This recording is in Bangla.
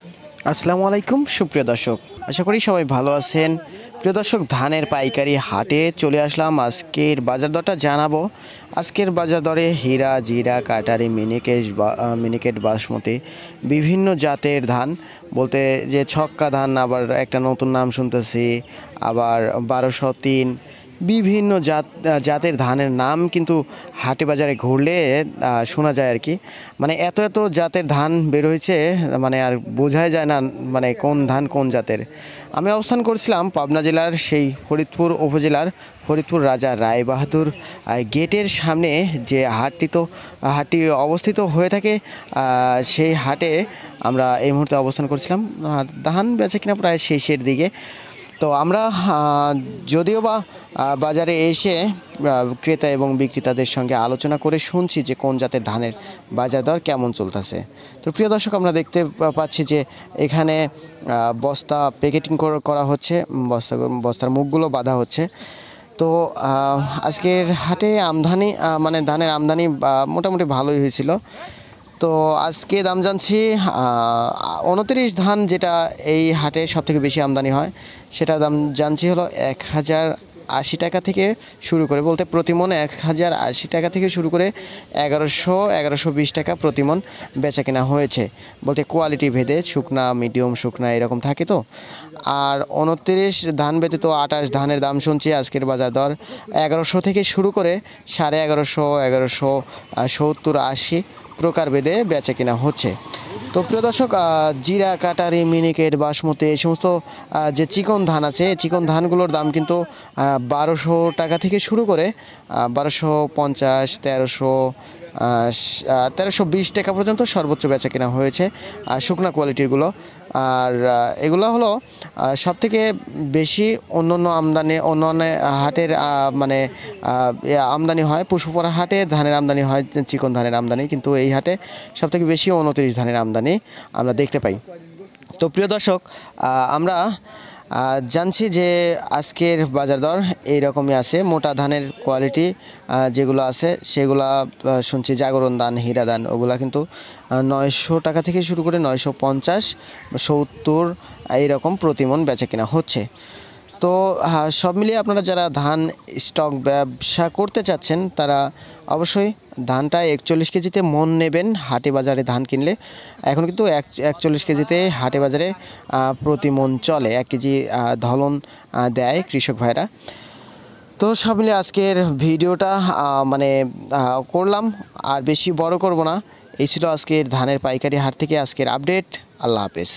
আসসালামু আলাইকুম সুপ্রিয় দর্শক, আশা করি সবাই ভালো আছেন। প্রিয় দর্শক, ধানের পাইকারি হাটে চলে আসলাম। আজকের বাজার দরটা জানাবো। আজকের বাজার দরে হীরা, জিরা, কাটারি, মিনিকেট, বাসমতি বিভিন্ন জাতের ধান, বলতে যে ছক্কা ধান, আবার একটা নতুন নাম শুনতেছি, আবার 1203, বিভিন্ন জাতের ধানের নাম কিন্তু হাটে বাজারে ঘুরলে শোনা যায় আর কি। মানে এত এত জাতের ধান বের হয়েছে, মানে আর বোঝাই যায় না মানে কোন ধান কোন জাতের। আমি অবস্থান করছিলাম পাবনা জেলার সেই ফরিদপুর উপজেলার ফরিদপুর রাজা রায়বাহাদুর গেটের সামনে, যে হাটটি অবস্থিত হয়ে থাকে, সেই হাটে আমরা এই মুহূর্তে অবস্থান করছিলাম। ধান বেচা কিনা প্রায় শেষের দিকে। তো আমরা যদিও বা বাজারে এসে ক্রেতা এবং বিক্রেতাদের সঙ্গে আলোচনা করে শুনছি যে কোন জাতের ধানের বাজার দর কেমন চলতেছে। তো প্রিয় দর্শক, আমরা দেখতে পাচ্ছি যে এখানে বস্তা প্যাকেটিং করা হচ্ছে, বস্তার মুখগুলো বাঁধা হচ্ছে। তো আজকের হাটে আমদানি মানে ধানের আমদানি মোটামুটি ভালোই হয়েছিল। তো আজকে দাম জানছি 29 ধান, যেটা এই হাটে সবথেকে বেশি আমদানি হয়, সেটার দাম জানছি হলো 1080 টাকা থেকে শুরু করে, বলতে প্রতিমন 1080 টাকা থেকে শুরু করে 1120 টাকা প্রতিমন বেচা কেনা হয়েছে। বলতে কোয়ালিটি ভেদে শুকনা, মিডিয়াম শুকনা এরকম থাকে। তো আর 29 ধান ব্যতীত 28 ধানের দাম শুনছি আজকের বাজার দর 1100 থেকে শুরু করে 1150, 1170, 80 প্রকার ভেদে বেচা কেনা হচ্ছে। তো প্রিয় দর্শক, জিরা, কাটারি, মিনিকেট, বাসমতি এই সমস্ত যে চিকন ধান আছে, চিকন ধানগুলোর দাম কিন্তু 1200 টাকা থেকে শুরু করে 1250, 1320 টাকা পর্যন্ত সর্বোচ্চ বেচা কেনা হয়েছে শুকনা কোয়ালিটিরগুলো। আর এগুলো হলো সবথেকে বেশি অন্যান্য হাটের মানে আমদানি হয়। পুষ্পপাড়া হাটে ধানের আমদানি হয়, চিকন ধানের আমদানি, কিন্তু এই হাটে সবথেকে বেশি 29 ধানের আমদানি আমরা দেখতে পাই। তো প্রিয় দর্শক, আমরা জানছি যে আজকের বাজার দর এইরকমই আছে। মোটা ধানের কোয়ালিটি যেগুলো আছে সেগুলা শুনছি জাগরণ ধান, হীরা ধান, ওগুলা কিন্তু 900 টাকা থেকে শুরু করে 950, 70 এইরকম প্রতিমন বেচা কেনা হচ্ছে। তো সব মিলিয়ে আপনারা যারা ধান স্টক ব্যবসা করতে চাচ্ছেন, তারা অবশ্যই ধানটা 41 কেজিতে মন নেবেন হাটে বাজারে ধান কিনলে। এখন কিন্তু 41 কেজিতে হাটে বাজারে প্রতি মন চলে, 1 কেজি ধলন দেয় কৃষক ভাইরা। তো সব মিলিয়ে আজকের ভিডিওটা মানে করলাম, আর বেশি বড় করব না। এই ছিল আজকের ধানের পাইকারি হাট থেকে আজকের আপডেট। আল্লাহ হাফেজ।